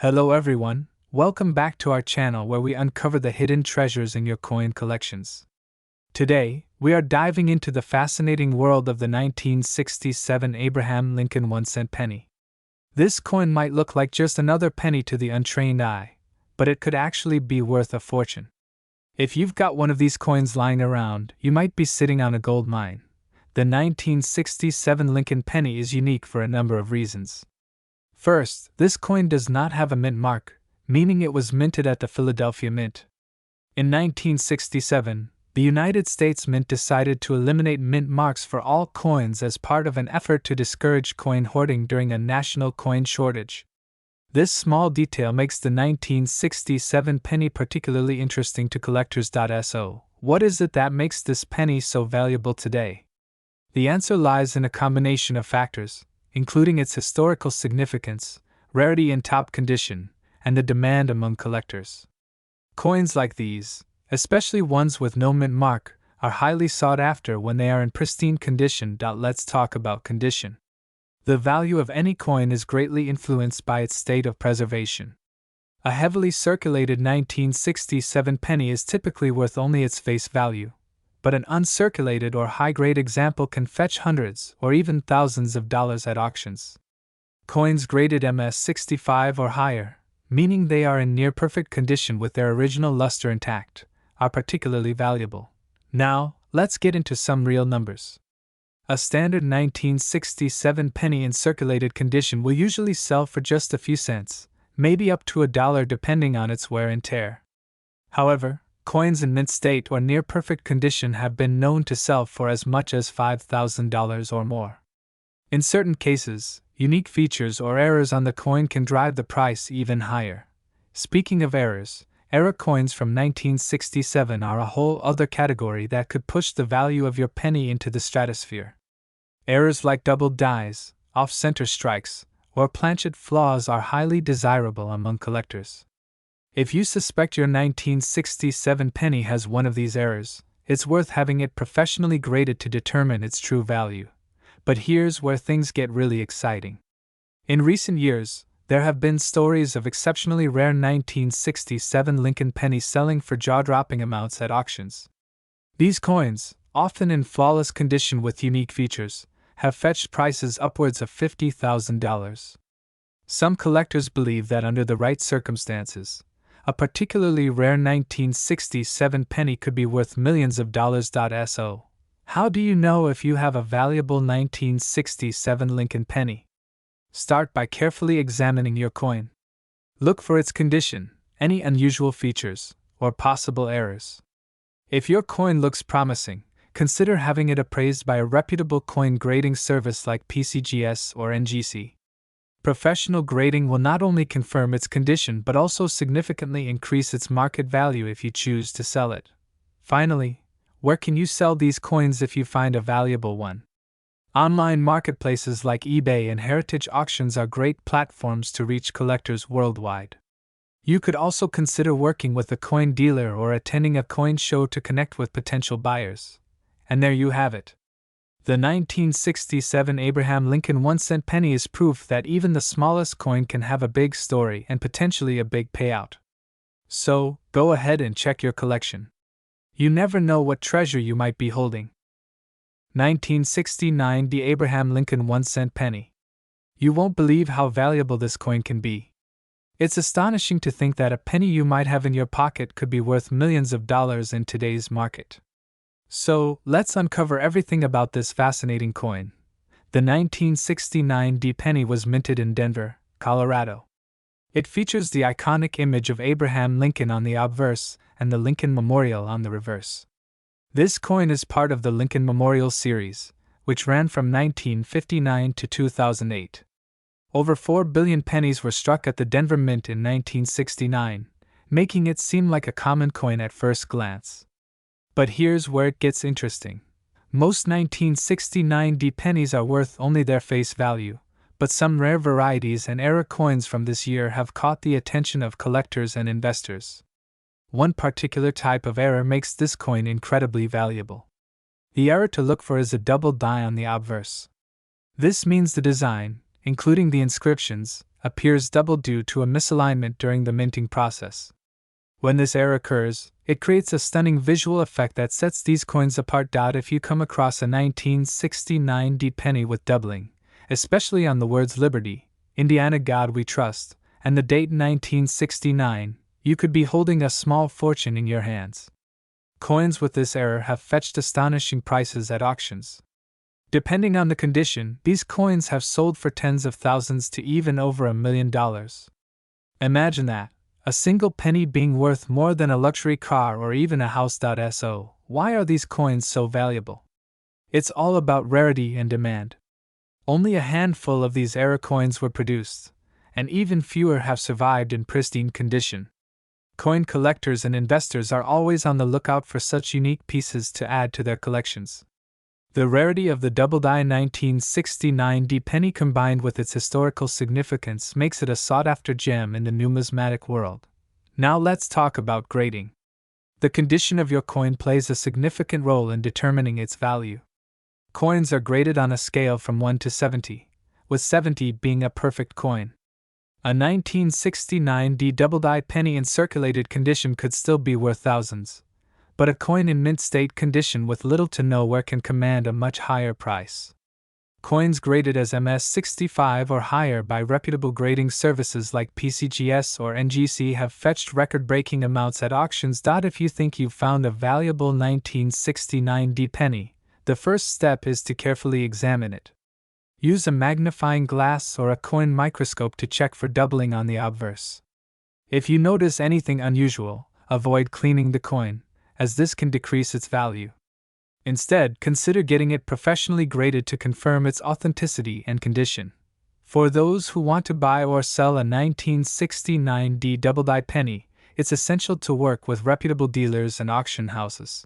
Hello everyone, welcome back to our channel where we uncover the hidden treasures in your coin collections. Today, we are diving into the fascinating world of the 1967 Abraham Lincoln 1-cent penny. This coin might look like just another penny to the untrained eye, but it could actually be worth a fortune. If you've got one of these coins lying around, you might be sitting on a gold mine. The 1967 Lincoln penny is unique for a number of reasons. First, this coin does not have a mint mark, meaning it was minted at the Philadelphia Mint. In 1967, the United States Mint decided to eliminate mint marks for all coins as part of an effort to discourage coin hoarding during a national coin shortage. This small detail makes the 1967 penny particularly interesting to collectors. So, what is it that makes this penny so valuable today? The answer lies in a combination of factors, including its historical significance, rarity in top condition, and the demand among collectors. Coins like these, especially ones with no mint mark, are highly sought after when they are in pristine condition. Let's talk about condition. The value of any coin is greatly influenced by its state of preservation. A heavily circulated 1967 penny is typically worth only its face value, but an uncirculated or high-grade example can fetch hundreds or even thousands of dollars at auctions. Coins graded MS65 or higher, meaning they are in near-perfect condition with their original luster intact, are particularly valuable. Now, let's get into some real numbers. A standard 1967 penny in circulated condition will usually sell for just a few cents, maybe up to $1 depending on its wear and tear. However, coins in mint state or near perfect condition have been known to sell for as much as $5,000 or more. In certain cases, unique features or errors on the coin can drive the price even higher. Speaking of errors, error coins from 1967 are a whole other category that could push the value of your penny into the stratosphere. Errors like doubled dies, off-center strikes, or planchet flaws are highly desirable among collectors. If you suspect your 1967 penny has one of these errors, it's worth having it professionally graded to determine its true value. But here's where things get really exciting. In recent years, there have been stories of exceptionally rare 1967 Lincoln pennies selling for jaw-dropping amounts at auctions. These coins, often in flawless condition with unique features, have fetched prices upwards of $50,000. Some collectors believe that under the right circumstances, a particularly rare 1967 penny could be worth millions of dollars. So, how do you know if you have a valuable 1967 Lincoln penny? Start by carefully examining your coin. Look for its condition, any unusual features, or possible errors. If your coin looks promising, consider having it appraised by a reputable coin grading service like PCGS or NGC. Professional grading will not only confirm its condition but also significantly increase its market value if you choose to sell it. Finally, where can you sell these coins if you find a valuable one? Online marketplaces like eBay and heritage auctions are great platforms to reach collectors worldwide. You could also consider working with a coin dealer or attending a coin show to connect with potential buyers. And there you have it. The 1967 Abraham Lincoln 1-cent penny is proof that even the smallest coin can have a big story and potentially a big payout. So, go ahead and check your collection. You never know what treasure you might be holding. 1969 The Abraham Lincoln 1-cent penny. You won't believe how valuable this coin can be. It's astonishing to think that a penny you might have in your pocket could be worth millions of dollars in today's market. So, let's uncover everything about this fascinating coin. The 1969 D penny was minted in Denver, Colorado. It features the iconic image of Abraham Lincoln on the obverse and the Lincoln Memorial on the reverse. This coin is part of the Lincoln Memorial series, which ran from 1959 to 2008. Over 4 billion pennies were struck at the Denver Mint in 1969, making it seem like a common coin at first glance. But here's where it gets interesting. Most 1969 D pennies are worth only their face value, but some rare varieties and error coins from this year have caught the attention of collectors and investors. One particular type of error makes this coin incredibly valuable. The error to look for is a double die on the obverse. This means the design, including the inscriptions, appears double due to a misalignment during the minting process. When this error occurs, it creates a stunning visual effect that sets these coins apart. If you come across a 1969 D penny with doubling, especially on the words Liberty, Indiana God We Trust, and the date 1969, you could be holding a small fortune in your hands. Coins with this error have fetched astonishing prices at auctions. Depending on the condition, these coins have sold for tens of thousands to even over $1 million. Imagine that. A single penny being worth more than a luxury car or even a house. So, why are these coins so valuable? It's all about rarity and demand. Only a handful of these error coins were produced, and even fewer have survived in pristine condition. Coin collectors and investors are always on the lookout for such unique pieces to add to their collections. The rarity of the double-die 1969 D penny combined with its historical significance makes it a sought-after gem in the numismatic world. Now let's talk about grading. The condition of your coin plays a significant role in determining its value. Coins are graded on a scale from 1 to 70, with 70 being a perfect coin. A 1969 D double-die penny in circulated condition could still be worth thousands, but a coin in mint state condition with little to no wear can command a much higher price. Coins graded as MS65 or higher by reputable grading services like PCGS or NGC have fetched record-breaking amounts at auctions. If you think you've found a valuable 1969 D penny, the first step is to carefully examine it. Use a magnifying glass or a coin microscope to check for doubling on the obverse. If you notice anything unusual, avoid cleaning the coin, as this can decrease its value. Instead, consider getting it professionally graded to confirm its authenticity and condition. For those who want to buy or sell a 1969 D double-die penny, it's essential to work with reputable dealers and auction houses.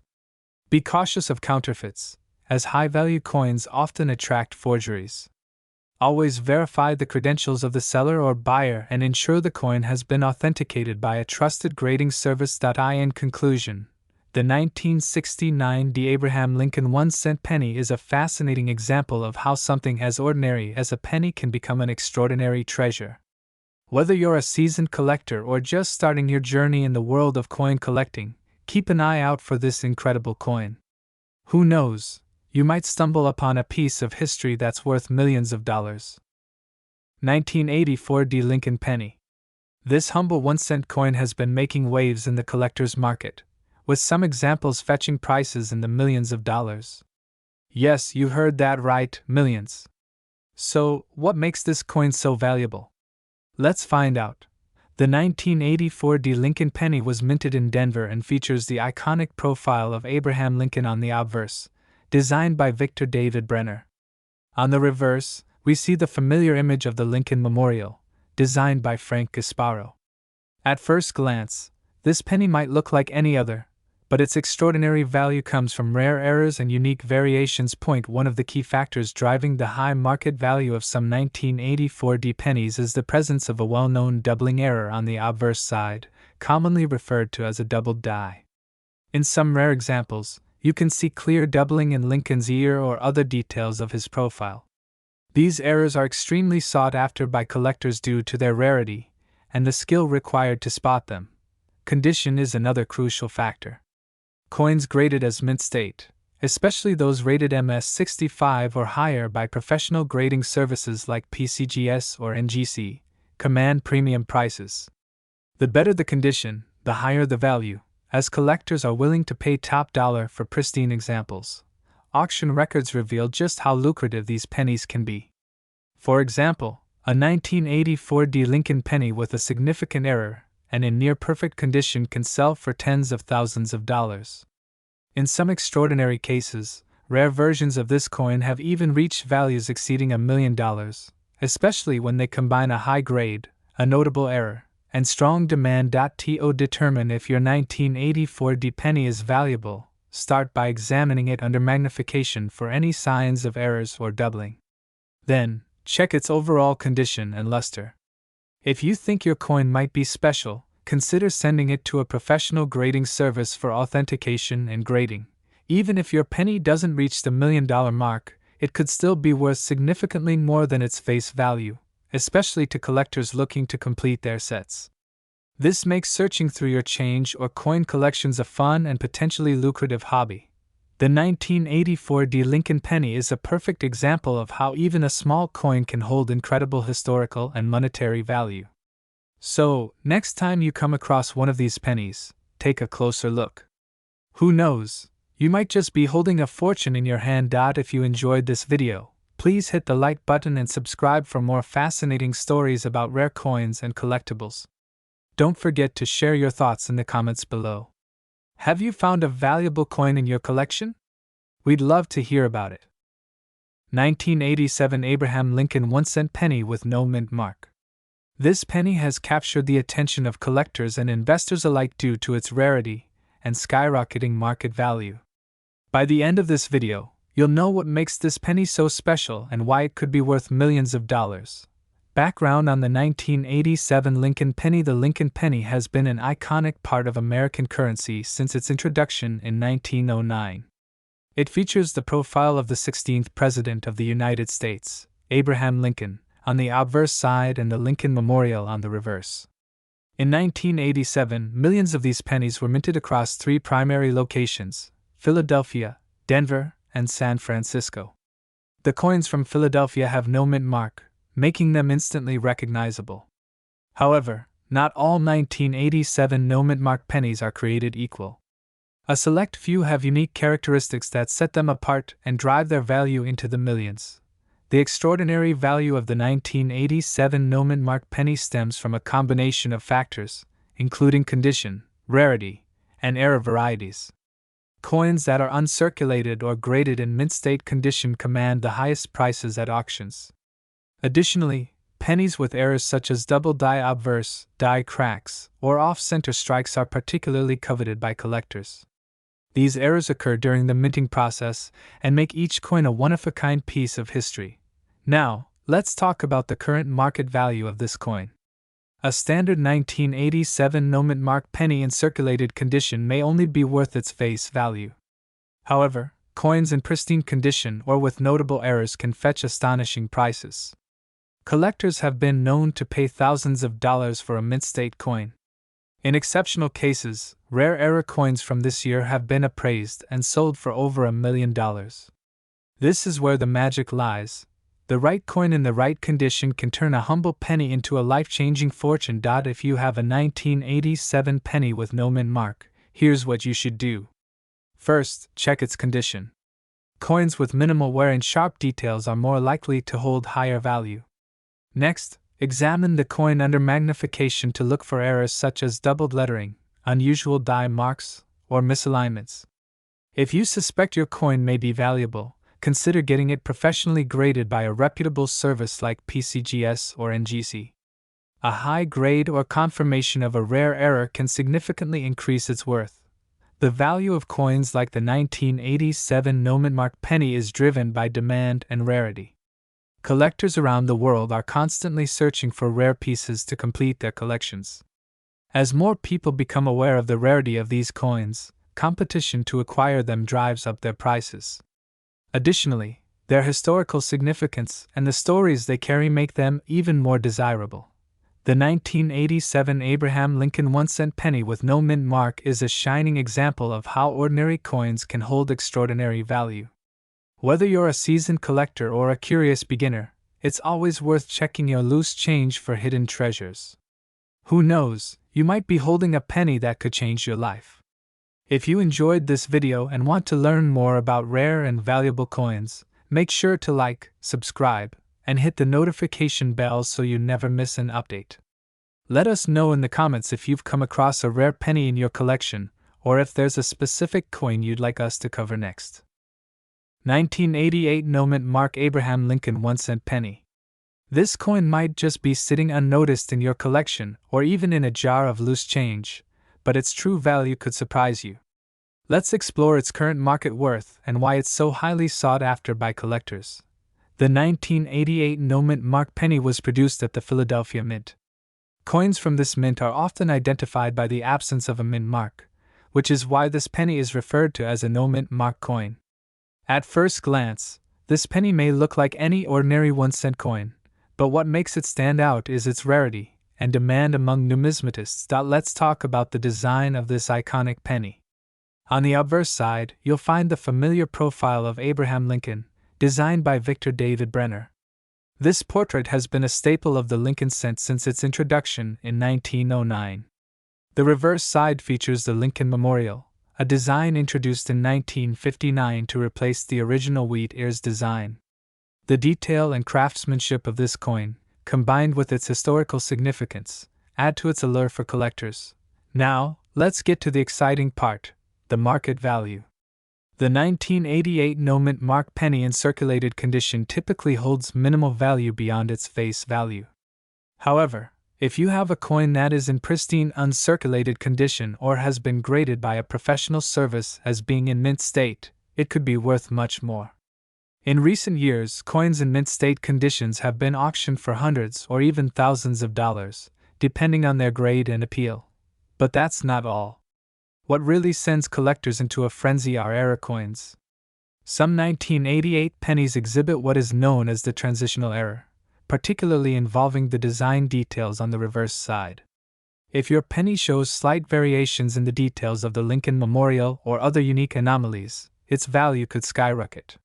Be cautious of counterfeits, as high-value coins often attract forgeries. Always verify the credentials of the seller or buyer and ensure the coin has been authenticated by a trusted grading service. In conclusion, the 1969 D Abraham Lincoln 1-cent penny is a fascinating example of how something as ordinary as a penny can become an extraordinary treasure. Whether you're a seasoned collector or just starting your journey in the world of coin collecting, keep an eye out for this incredible coin. Who knows, you might stumble upon a piece of history that's worth millions of dollars. 1984 D Lincoln penny. This humble 1-cent coin has been making waves in the collector's market, with some examples fetching prices in the millions of dollars. Yes, you heard that right, millions. So, what makes this coin so valuable? Let's find out. The 1984 D Lincoln penny was minted in Denver and features the iconic profile of Abraham Lincoln on the obverse, designed by Victor David Brenner. On the reverse, we see the familiar image of the Lincoln Memorial, designed by Frank Gasparo. At first glance, this penny might look like any other, but its extraordinary value comes from rare errors and unique variations. One of the key factors driving the high market value of some 1984 D pennies is the presence of a well-known doubling error on the obverse side, commonly referred to as a doubled die. In some rare examples, you can see clear doubling in Lincoln's ear or other details of his profile. These errors are extremely sought after by collectors due to their rarity and the skill required to spot them. Condition is another crucial factor. Coins graded as mint state, especially those rated MS65 or higher by professional grading services like PCGS or NGC, command premium prices. The better the condition, the higher the value, as collectors are willing to pay top dollar for pristine examples. Auction records reveal just how lucrative these pennies can be. For example, a 1984 D Lincoln penny with a significant error and in near-perfect condition can sell for tens of thousands of dollars. In some extraordinary cases, rare versions of this coin have even reached values exceeding $1 million, especially when they combine a high grade, a notable error, and strong demand. To determine if your 1984 D penny is valuable, start by examining it under magnification for any signs of errors or doubling. Then, check its overall condition and luster. If you think your coin might be special, consider sending it to a professional grading service for authentication and grading. Even if your penny doesn't reach the $1 million mark, it could still be worth significantly more than its face value, especially to collectors looking to complete their sets. This makes searching through your change or coin collections a fun and potentially lucrative hobby. The 1984 Lincoln penny is a perfect example of how even a small coin can hold incredible historical and monetary value. So, next time you come across one of these pennies, take a closer look. Who knows, you might just be holding a fortune in your hand. If you enjoyed this video, please hit the like button and subscribe for more fascinating stories about rare coins and collectibles. Don't forget to share your thoughts in the comments below. Have you found a valuable coin in your collection? We'd love to hear about it. 1987 Abraham Lincoln 1-cent penny with no mint mark. This penny has captured the attention of collectors and investors alike due to its rarity and skyrocketing market value. By the end of this video, you'll know what makes this penny so special and why it could be worth millions of dollars. Background on the 1987 Lincoln penny. The Lincoln penny has been an iconic part of American currency since its introduction in 1909. It features the profile of the 16th President of the United States, Abraham Lincoln, on the obverse side and the Lincoln Memorial on the reverse. In 1987, millions of these pennies were minted across 3 primary locations: Philadelphia, Denver, and San Francisco. The coins from Philadelphia have no mint mark, making them instantly recognizable. However, not all 1987 no mint mark pennies are created equal. A select few have unique characteristics that set them apart and drive their value into the millions. The extraordinary value of the 1987 no mint mark penny stems from a combination of factors, including condition, rarity, and era varieties. Coins that are uncirculated or graded in mint state condition command the highest prices at auctions. Additionally, pennies with errors such as double die obverse, die cracks, or off-center strikes are particularly coveted by collectors. These errors occur during the minting process and make each coin a one-of-a-kind piece of history. Now, let's talk about the current market value of this coin. A standard 1987 no mint mark penny in circulated condition may only be worth its face value. However, coins in pristine condition or with notable errors can fetch astonishing prices. Collectors have been known to pay thousands of dollars for a mint state coin. In exceptional cases, rare error coins from this year have been appraised and sold for over $1 million. This is where the magic lies. The right coin in the right condition can turn a humble penny into a life-changing fortune. If you have a 1987 penny with no mint mark, here's what you should do. First, check its condition. Coins with minimal wear and sharp details are more likely to hold higher value. Next, examine the coin under magnification to look for errors such as doubled lettering, unusual die marks, or misalignments. If you suspect your coin may be valuable, consider getting it professionally graded by a reputable service like PCGS or NGC. A high grade or confirmation of a rare error can significantly increase its worth. The value of coins like the 1987 no mint mark penny is driven by demand and rarity. Collectors around the world are constantly searching for rare pieces to complete their collections. As more people become aware of the rarity of these coins, competition to acquire them drives up their prices. Additionally, their historical significance and the stories they carry make them even more desirable. The 1987 Abraham Lincoln 1-cent penny with no mint mark is a shining example of how ordinary coins can hold extraordinary value. Whether you're a seasoned collector or a curious beginner, it's always worth checking your loose change for hidden treasures. Who knows, you might be holding a penny that could change your life. If you enjoyed this video and want to learn more about rare and valuable coins, make sure to like, subscribe, and hit the notification bell so you never miss an update. Let us know in the comments if you've come across a rare penny in your collection, or if there's a specific coin you'd like us to cover next. 1988 no mint mark Abraham Lincoln 1-cent penny. This coin might just be sitting unnoticed in your collection or even in a jar of loose change, but its true value could surprise you. Let's explore its current market worth and why it's so highly sought after by collectors. The 1988 no mint mark penny was produced at the Philadelphia Mint. Coins from this mint are often identified by the absence of a mint mark, which is why this penny is referred to as a no mint mark coin. At first glance, this penny may look like any ordinary 1-cent coin, But what makes it stand out is its rarity and demand among numismatists. Let's talk about the design of this iconic penny. On the obverse side, you'll find the familiar profile of Abraham Lincoln, designed by Victor David Brenner. This portrait has been a staple of the Lincoln cent since its introduction in 1909. The reverse side features the Lincoln Memorial, a design introduced in 1959 to replace the original wheat ears design. The detail and craftsmanship of this coin, combined with its historical significance, add to its allure for collectors. Now, let's get to the exciting part, the market value. The 1988 no-mint mark penny in circulated condition typically holds minimal value beyond its face value. However, if you have a coin that is in pristine uncirculated condition or has been graded by a professional service as being in mint state, it could be worth much more. In recent years, coins in mint state conditions have been auctioned for hundreds or even thousands of dollars, depending on their grade and appeal. But that's not all. What really sends collectors into a frenzy are error coins. Some 1988 pennies exhibit what is known as the transitional error, particularly involving the design details on the reverse side. If your penny shows slight variations in the details of the Lincoln Memorial or other unique anomalies, its value could skyrocket.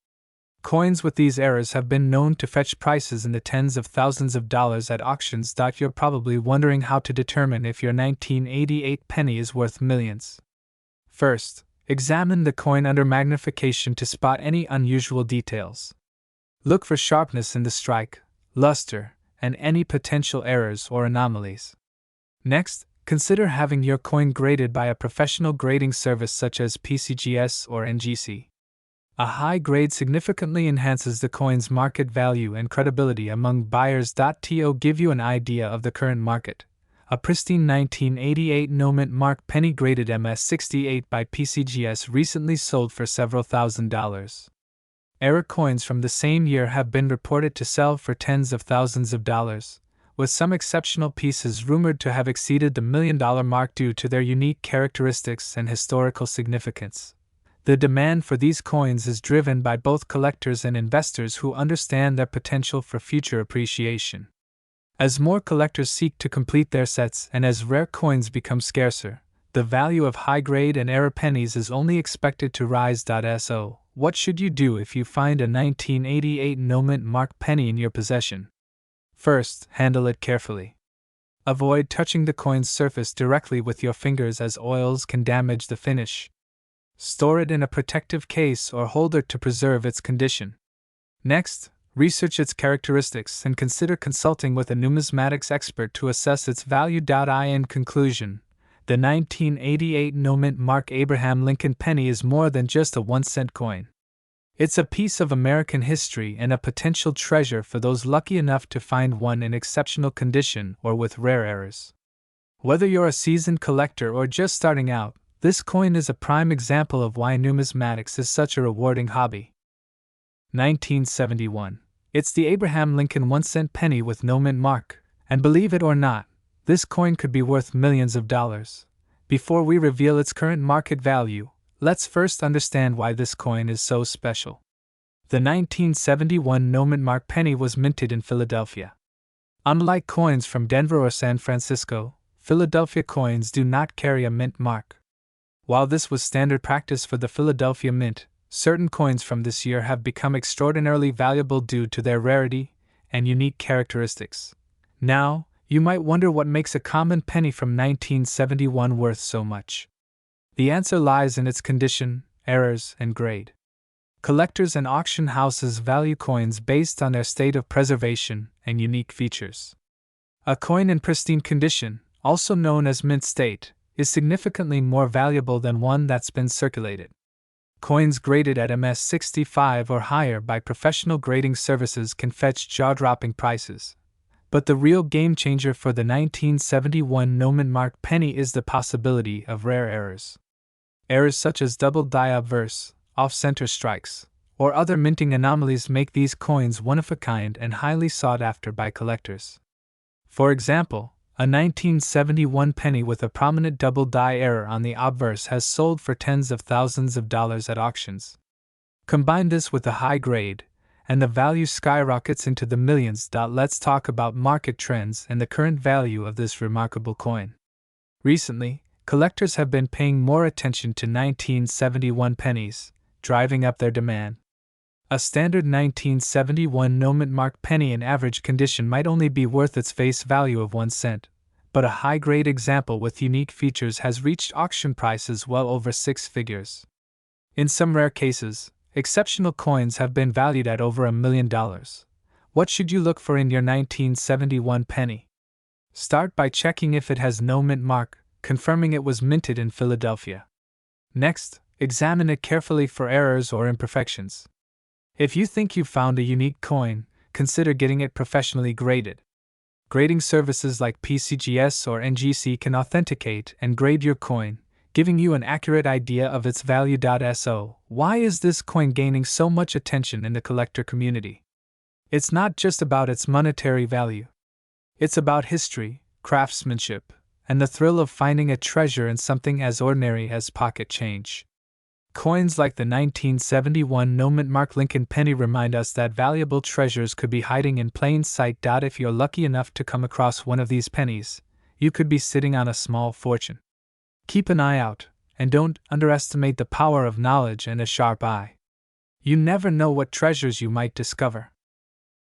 Coins with these errors have been known to fetch prices in the tens of thousands of dollars at auctions. You're probably wondering how to determine if your 1988 penny is worth millions. First, examine the coin under magnification to spot any unusual details. Look for sharpness in the strike, luster, and any potential errors or anomalies. Next, consider having your coin graded by a professional grading service such as PCGS or NGC. A high grade significantly enhances the coin's market value and credibility among buyers. To give you an idea of the current market, a pristine 1988 no-mint mark penny graded MS68 by PCGS recently sold for several $1,000s. Error coins from the same year have been reported to sell for tens of thousands of dollars, with some exceptional pieces rumored to have exceeded the $1 million mark due to their unique characteristics and historical significance. The demand for these coins is driven by both collectors and investors who understand their potential for future appreciation. As more collectors seek to complete their sets and as rare coins become scarcer, the value of high-grade and error pennies is only expected to rise. So, what should you do if you find a 1988 no-mint mark penny in your possession? First, handle it carefully. Avoid touching the coin's surface directly with your fingers as oils can damage the finish. Store it in a protective case or holder to preserve its condition. Next, research its characteristics and consider consulting with a numismatics expert to assess its value. In conclusion, the 1988 no-mint mark Abraham Lincoln penny is more than just a 1-cent coin. It's a piece of American history and a potential treasure for those lucky enough to find one in exceptional condition or with rare errors. Whether you're a seasoned collector or just starting out, this coin is a prime example of why numismatics is such a rewarding hobby. 1971. It's the Abraham Lincoln 1-cent penny with no mint mark, and believe it or not, this coin could be worth millions of dollars. Before we reveal its current market value, let's first understand why this coin is so special. The 1971 no mint mark penny was minted in Philadelphia. Unlike coins from Denver or San Francisco, Philadelphia coins do not carry a mint mark. While this was standard practice for the Philadelphia Mint, certain coins from this year have become extraordinarily valuable due to their rarity and unique characteristics. Now, you might wonder what makes a common penny from 1971 worth so much. The answer lies in its condition, errors, and grade. Collectors and auction houses value coins based on their state of preservation and unique features. A coin in pristine condition, also known as mint state, is significantly more valuable than one that's been circulated. Coins graded at MS65 or higher by professional grading services can fetch jaw-dropping prices. But the real game-changer for the 1971 no mint mark penny is the possibility of rare errors. Errors such as double die obverse, off-center strikes, or other minting anomalies make these coins one-of-a-kind and highly sought after by collectors. For example, a 1971 penny with a prominent double die error on the obverse has sold for tens of thousands of dollars at auctions. Combine this with the high grade and the value skyrockets into the millions. Let's talk about market trends and the current value of this remarkable coin. Recently, collectors have been paying more attention to 1971 pennies, driving up their demand. A standard 1971 no-mint mark penny in average condition might only be worth its face value of 1 cent, but a high-grade example with unique features has reached auction prices well over 6 figures. In some rare cases, exceptional coins have been valued at over $1 million. What should you look for in your 1971 penny? Start by checking if it has no mint mark, confirming it was minted in Philadelphia. Next, examine it carefully for errors or imperfections. If you think you've found a unique coin, consider getting it professionally graded. Grading services like PCGS or NGC can authenticate and grade your coin, giving you an accurate idea of its value. So, why is this coin gaining so much attention in the collector community? It's not just about its monetary value. It's about history, craftsmanship, and the thrill of finding a treasure in something as ordinary as pocket change. Coins like the 1971 no-mint mark Lincoln penny remind us that valuable treasures could be hiding in plain sight. If you're lucky enough to come across one of these pennies, you could be sitting on a small fortune. Keep an eye out, and don't underestimate the power of knowledge and a sharp eye. You never know what treasures you might discover.